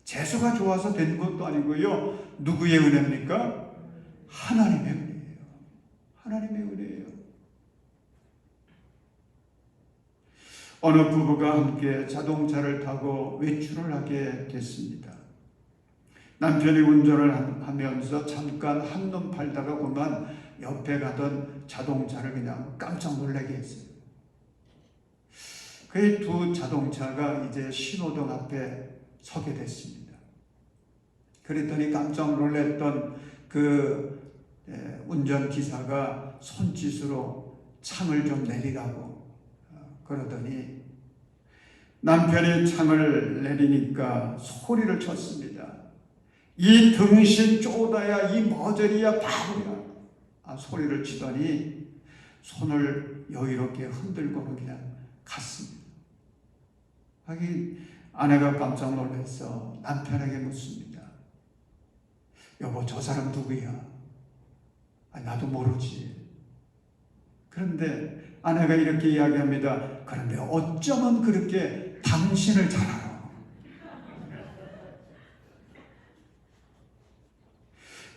재수가 좋아서 된 것도 아니고요. 누구의 은혜입니까? 하나님의 은혜예요. 하나님의 은혜예요. 어느 부부가 함께 자동차를 타고 외출을 하게 됐습니다. 남편이 운전을 하면서 잠깐 한눈 팔다가 보면 옆에 가던 자동차를 그냥 깜짝 놀라게 했어요. 그 두 자동차가 이제 신호등 앞에 서게 됐습니다. 그랬더니 깜짝 놀랐던 그 운전기사가 손짓으로 창을 좀 내리라고 그러더니 남편이 창을 내리니까 소리를 쳤습니다. 이 등신 쪼다야, 이 머저리야, 바보야. 소리를 치더니 손을 여유롭게 흔들고는 그냥 갔습니다. 아내가 깜짝 놀라서 남편에게 묻습니다. 여보, 저 사람 누구야? 나도 모르지. 그런데 아내가 이렇게 이야기합니다. 그런데 어쩌면 그렇게 당신을 잘 알아.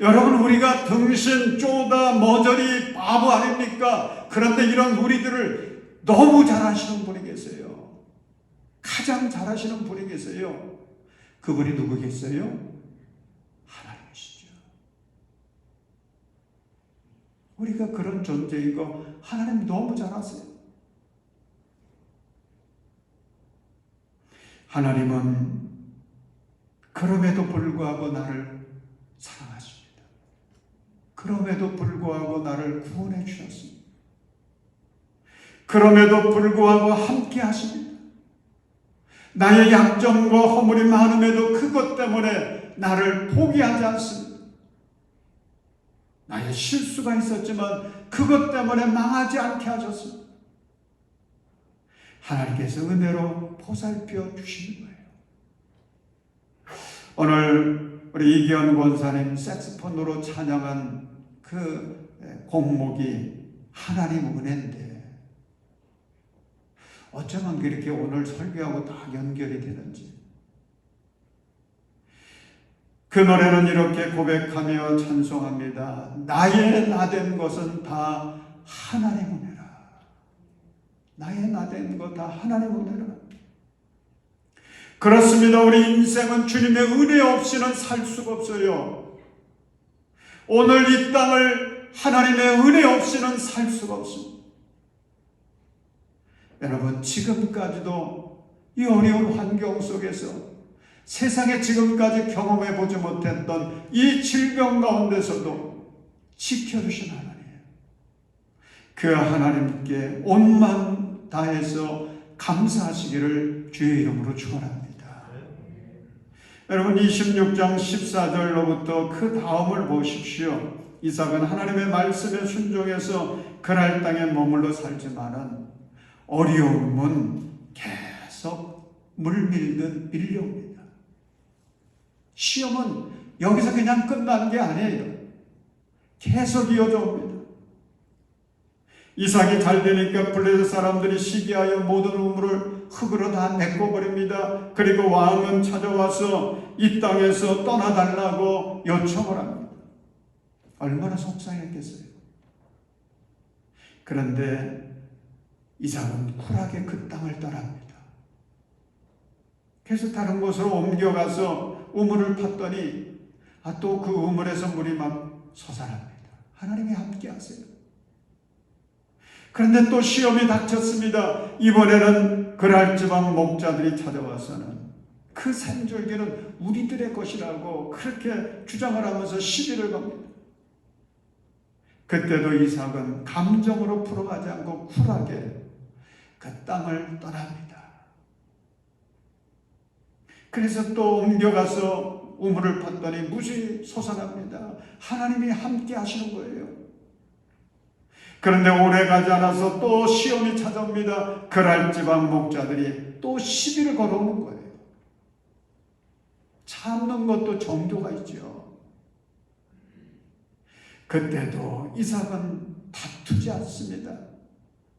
여러분, 우리가 등신, 쪼다, 머저리, 바보 아닙니까? 그런데 이런 우리들을 너무 잘 아시는 분이 계세요. 가장 잘 아시는 분이 계세요. 그분이 누구겠어요? 하나님이시죠. 우리가 그런 존재이고 하나님 너무 잘 아세요. 하나님은 그럼에도 불구하고 나를 사랑하십니다. 그럼에도 불구하고 나를 구원해 주셨습니다. 그럼에도 불구하고 함께 하십니다. 나의 약점과 허물이 많음에도 그것 때문에 나를 포기하지 않습니다. 나의 실수가 있었지만 그것 때문에 망하지 않게 하셨습니다. 하나님께서 은혜로 보살펴 주시는 거예요. 오늘 우리 이기현 권사님 색소폰으로 찬양한 그 곡목이 하나님 은혜인데 어쩌면 그렇게 오늘 설교하고 다 연결이 되는지. 그 노래는 이렇게 고백하며 찬송합니다. 나의 나된 것은 다 하나님 은혜라. 나의 나된 것 다 하나님 은혜라. 그렇습니다. 우리 인생은 주님의 은혜 없이는 살 수가 없어요. 오늘 이 땅을 하나님의 은혜 없이는 살 수가 없습니다. 여러분, 지금까지도 이 어려운 환경 속에서 세상에 지금까지 경험해 보지 못했던 이 질병 가운데서도 지켜주신 하나님, 그 하나님께 온 마음 다해서 감사하시기를 주의 이름으로 축원합니다. 여러분, 26장 14절로부터 그 다음을 보십시오. 이삭은 하나님의 말씀에 순종해서 그랄 땅에 머물러 살지만은 어려움은 계속 물밀듯 밀려옵니다. 시험은 여기서 그냥 끝난 게 아니에요. 계속 이어져 옵니다. 이삭이 잘 되니까 블레셋 사람들이 시기하여 모든 우물을 흙으로 다 메꿔버립니다. 그리고 왕은 찾아와서 이 땅에서 떠나달라고 요청을 합니다. 얼마나 속상했겠어요. 그런데 이삭은 쿨하게 그 땅을 떠납니다. 그래서 다른 곳으로 옮겨가서 우물을 팠더니 또 그 우물에서 물이 막 솟아납니다. 하나님이 함께 하세요. 그런데 또 시험이 닥쳤습니다. 이번에는 그랄 지방 목자들이 찾아와서는 그 산줄기는 우리들의 것이라고 그렇게 주장을 하면서 시비를 겁니다. 그때도 이삭은 감정으로 풀어가지 않고 쿨하게 그 땅을 떠납니다. 그래서 또 옮겨가서 우물을 팠더니 물이 솟아납니다. 하나님이 함께 하시는 거예요. 그런데 오래 가지 않아서 또 시험이 찾아옵니다. 그랄 지방 목자들이 또 시비를 걸어오는 거예요. 참는 것도 정도가 있죠. 그때도 이삭은 다투지 않습니다.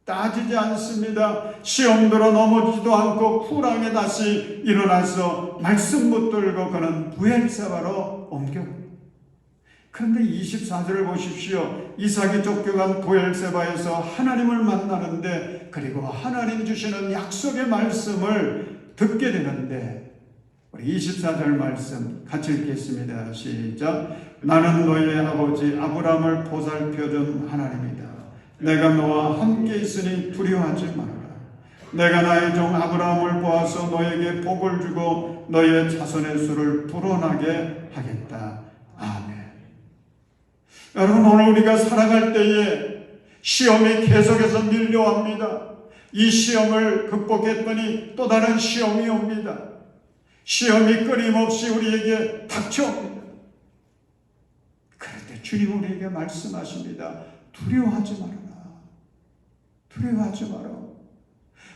따지지 않습니다. 시험 들어 넘어지지도 않고 쿨하게 다시 일어나서 말씀 붙들고 그는 부엘세바로 옮겨갑니다. 그런데 24절을 보십시오. 이삭이 쫓겨간 부엘세바에서 하나님을 만나는데, 그리고 하나님 주시는 약속의 말씀을 듣게 되는데, 우리 24절 말씀 같이 읽겠습니다. 시작. 나는 너의 아버지 아브라함을 보살펴준 하나님이다. 내가 너와 함께 있으니 두려워하지 말아라. 내가 나의 종 아브라함을 보아서 너에게 복을 주고 너의 자손의 수를 불어나게 하겠다. 아멘. 여러분, 오늘 우리가 살아갈 때에 시험이 계속해서 밀려옵니다. 이 시험을 극복했더니 또 다른 시험이 옵니다. 시험이 끊임없이 우리에게 닥쳐옵니다. 그럴 때 주님 우리에게 말씀하십니다. 두려워하지 말아라. 두려워하지 마라.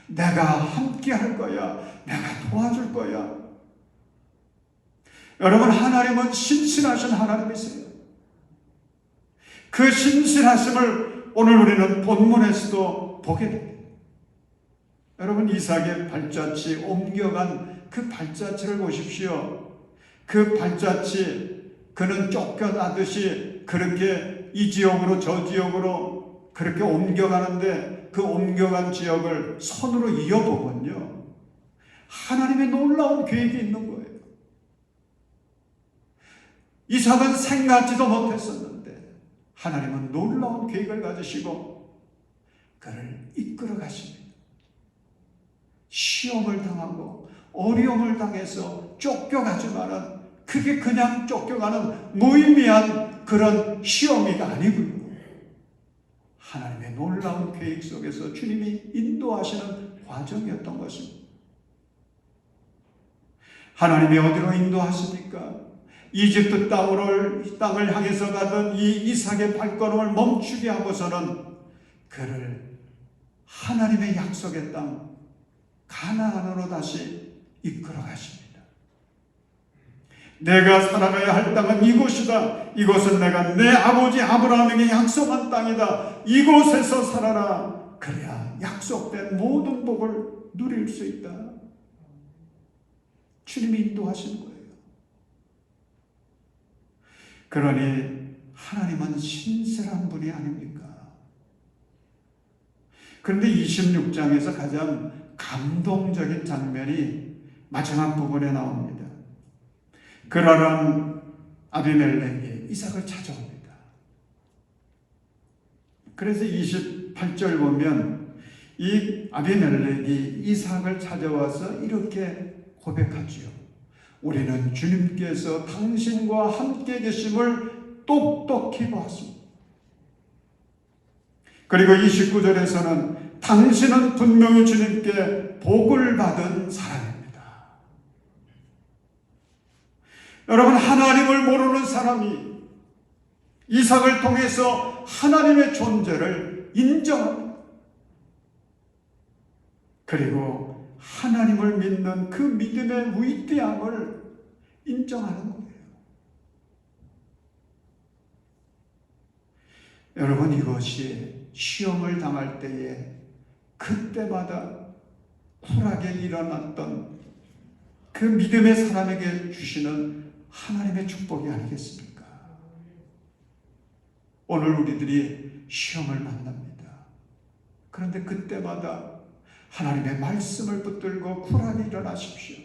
내가 함께 할 거야. 내가 도와줄 거야. 여러분, 하나님은 신실하신 하나님이세요. 그 신실하심을 오늘 우리는 본문에서도 보게 됩니다. 여러분, 이삭의 발자취 옮겨간 그 발자취를 보십시오. 그 발자취, 그는 쫓겨나듯이 그렇게 이 지역으로 저 지역으로 그렇게 옮겨가는데, 그 옮겨간 지역을 손으로 이어보면요, 하나님의 놀라운 계획이 있는 거예요. 이삭은 생각지도 못했었는데 하나님은 놀라운 계획을 가지시고 그를 이끌어 가십니다. 시험을 당하고 어려움을 당해서 쫓겨가지만은 그게 그냥 쫓겨가는 무의미한 그런 시험이 아니고요. 하나님의 놀라운 계획 속에서 주님이 인도하시는 과정이었던 것입니다. 하나님이 어디로 인도하십니까? 이집트 땅을 향해서 가던 이 이삭의 발걸음을 멈추게 하고서는 그를 하나님의 약속의 땅, 가나안으로 다시 이끌어 가십니다. 내가 살아가야 할 땅은 이곳이다. 이곳은 내가 내 아버지 아브라함에게 약속한 땅이다. 이곳에서 살아라. 그래야 약속된 모든 복을 누릴 수 있다. 주님이 인도하시는 거예요. 그러니 하나님은 신실한 분이 아닙니까? 그런데 26장에서 가장 감동적인 장면이 마지막 부분에 나옵니다. 그러한 아비멜렉이 이삭을 찾아옵니다. 그래서 28절 보면 이 아비멜렉이 이삭을 찾아와서 이렇게 고백하지요. 우리는 주님께서 당신과 함께 계심을 똑똑히 보았습니다. 그리고 29절에서는 당신은 분명히 주님께 복을 받은 사람입니다. 여러분, 하나님을 모르는 사람이 이삭을 통해서 하나님의 존재를 인정합니다. 그리고 하나님을 믿는 그 믿음의 위대함을 인정하는 거예요. 여러분, 이것이 시험을 당할 때에 그때마다 쿨하게 일어났던 그 믿음의 사람에게 주시는 하나님의 축복이 아니겠습니까? 오늘 우리들이 시험을 만납니다. 그런데 그때마다 하나님의 말씀을 붙들고 쿨하게 일어나십시오.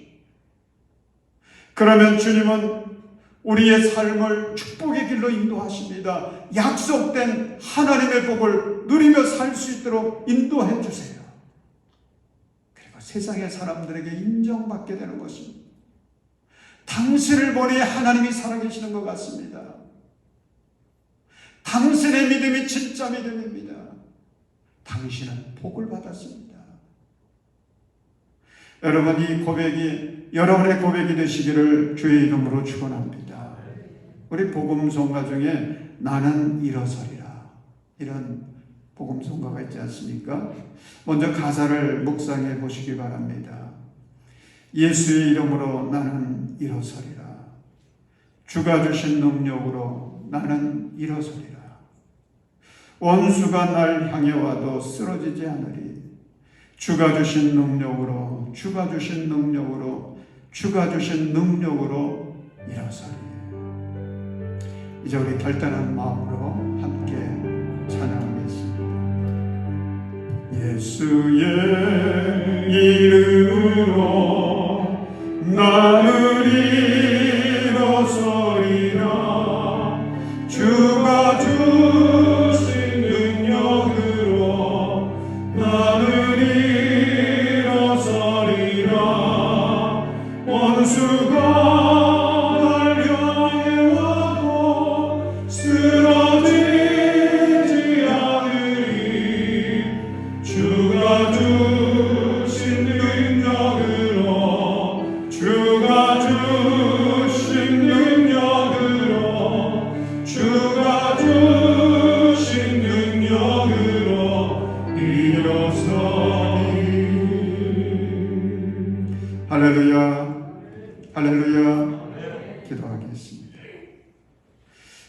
그러면 주님은 우리의 삶을 축복의 길로 인도하십니다. 약속된 하나님의 복을 누리며 살 수 있도록 인도해 주세요. 그리고 세상의 사람들에게 인정받게 되는 것입니다. 당신을 보니 하나님이 살아계시는 것 같습니다. 당신의 믿음이 진짜 믿음입니다. 당신은 복을 받았습니다. 여러분, 이 고백이 여러분의 고백이 되시기를 주의 이름으로 축원합니다. 우리 복음송가 중에 나는 일어서리라, 이런 복음송가가 있지 않습니까? 먼저 가사를 묵상해 보시기 바랍니다. 예수의 이름으로 나는 일어서리라. 주가 주신 능력으로 나는 일어서리라. 원수가 날 향해 와도 쓰러지지 않으리. 주가 주신 능력으로, 주가 주신 능력으로, 주가 주신 능력으로 일어서리. 이제 우리 결단한 마음으로 함께 찬양하겠습니다. 예수의 이름으로 나는 일어서리라. 주가 주신 능력으로 나는 일어서리라. 원수가 날 향해 와도 쓰러지지 않으리. 주가 주신 능력으로, 주가 주신 능력으로, 주가 주신 능력으로 일어서리. 할렐루야, 할렐루야. 기도하겠습니다.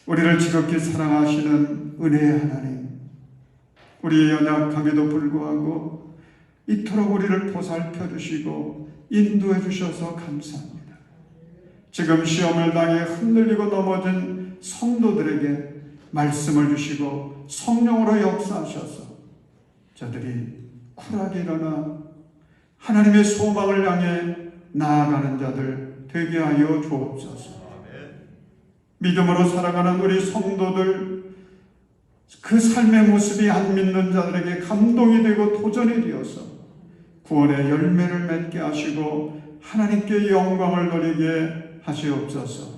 우리를 지극히 사랑하시는 은혜의 하나님, 우리의 연약함에도 불구하고 이토록 우리를 보살펴 주시고 인도해 주셔서 감사합니다. 지금 시험을 당해 흔들리고 넘어진 성도들에게 말씀을 주시고 성령으로 역사하셔서 저들이 쿨하게 일어나 하나님의 소망을 향해 나아가는 자들 되게 하여 주옵소서. 믿음으로 살아가는 우리 성도들, 그 삶의 모습이 안 믿는 자들에게 감동이 되고 도전이 되어서 구원의 열매를 맺게 하시고 하나님께 영광을 돌리게 하시옵소서.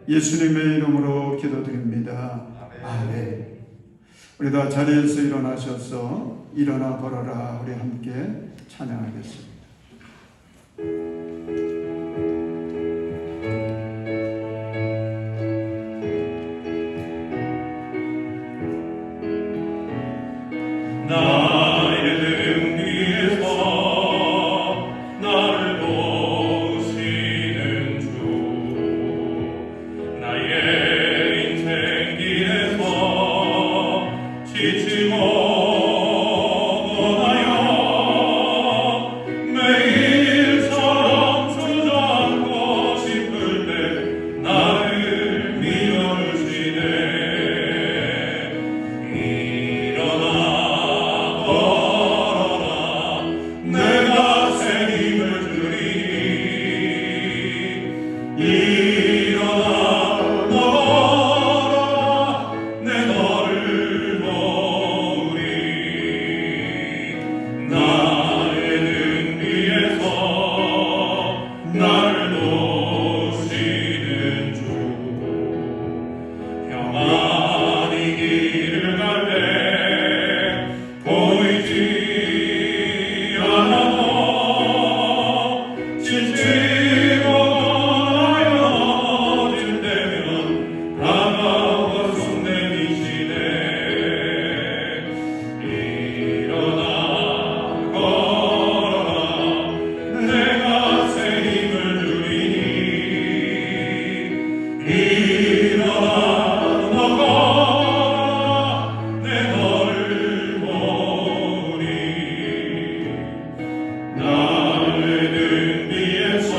예수님의 이름으로 기도드립니다. 아멘. 우리 다 자리에서 일어나셔서 일어나 걸어라, 우리 함께 찬양하겠습니다. 나의 등 위에서 지치고 원하여 매일처럼 주저앉고 싶을 때 나를 밀어주시네. 일어나 걸어라 내가 새 힘을 주리. 일어나 걸어라 내 너를 모으리. 나의 등 위에서 나를 도우시는 주. 평안히 길을 갈 때 보이지 않아도 지치고 원하여 넘어질 때면 다가와 손 내미시네. 일어나 걸어라 내가 새 힘을 주리니. 일어나 너 걸어라 내 너를 모으리. 나의 등 위에서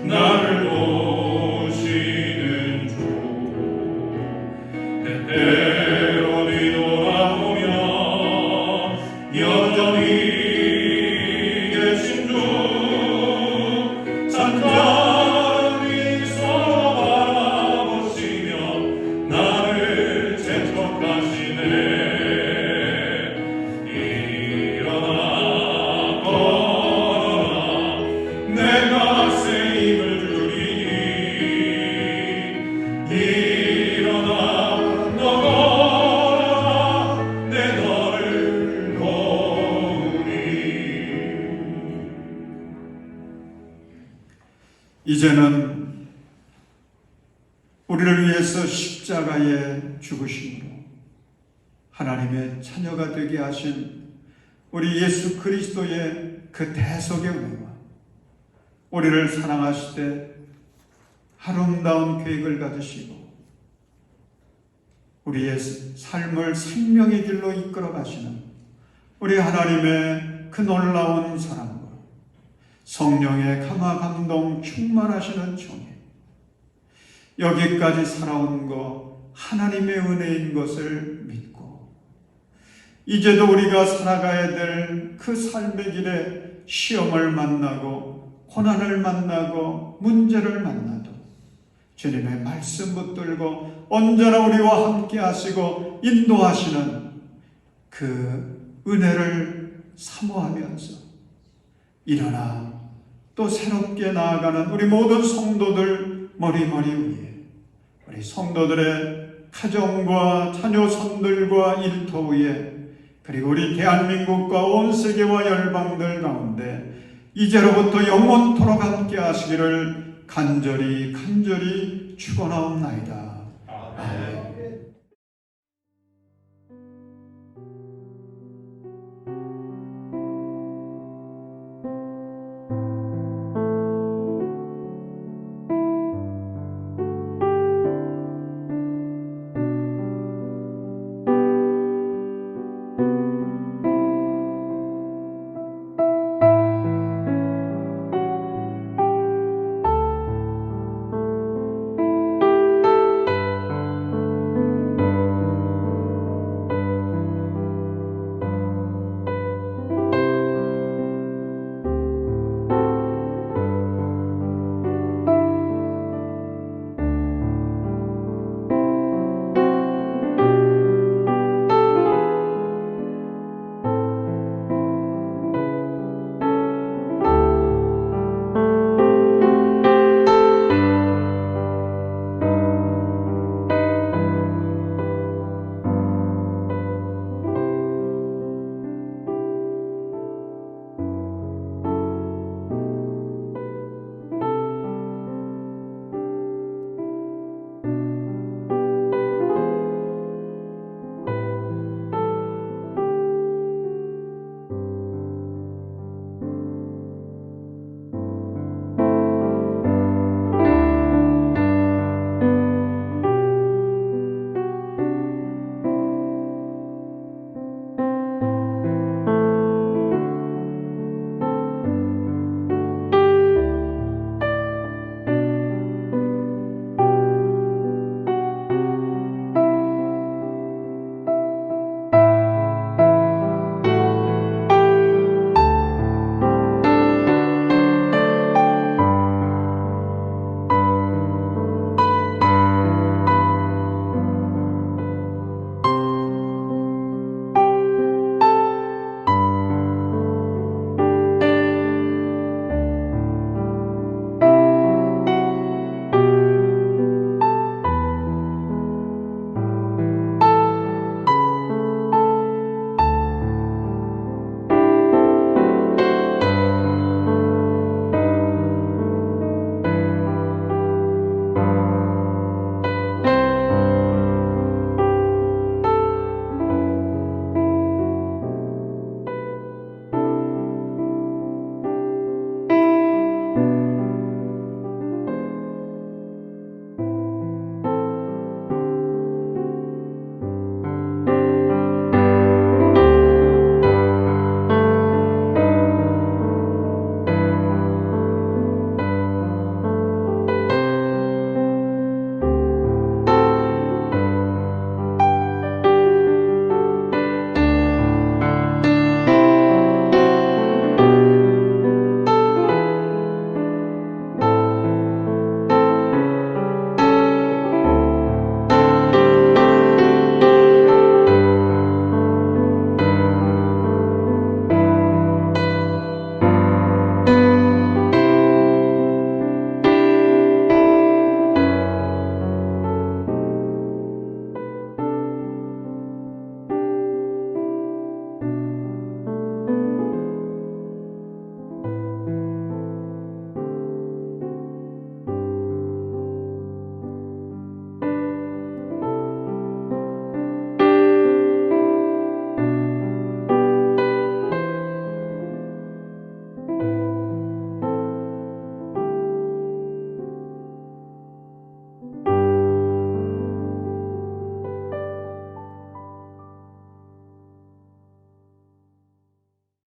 나를 도우시는 주. 때때로 뒤돌아보며 여전히 계신 주. 잔잔히 서로 바라보시며 나를 재촉하시네. 일어나 걸어라 내가 새 힘을 주리니. 일어나 너 걸어라 내 너를 도우리. 이제는 우리를 위해서 십자가에 죽으심으로 하나님의 자녀가 되게 하신 우리 예수 그리스도의 그 대속의 은혜와 우리를 사랑하실 때 아름다운 계획을 가지시고 우리의 삶을 생명의 길로 이끌어 가시는 우리 하나님의 그 놀라운 사랑과 성령의 감화 감동 충만하시는 종에 여기까지 살아온 거 하나님의 은혜인 것을 믿고 이제도 우리가 살아가야 될 그 삶의 길에 시험을 만나고 고난을 만나고 문제를 만나도 주님의 말씀 붙들고 언제나 우리와 함께 하시고 인도하시는 그 은혜를 사모하면서 일어나 또 새롭게 나아가는 우리 모든 성도들 머리머리 위에 우리 성도들의 가정과 자녀손들과 일터 위에 그리고 우리 대한민국과 온 세계와 열방들 가운데 이제로부터 영원토록 함께 하시기를 간절히 축원하옵나이다. 아멘.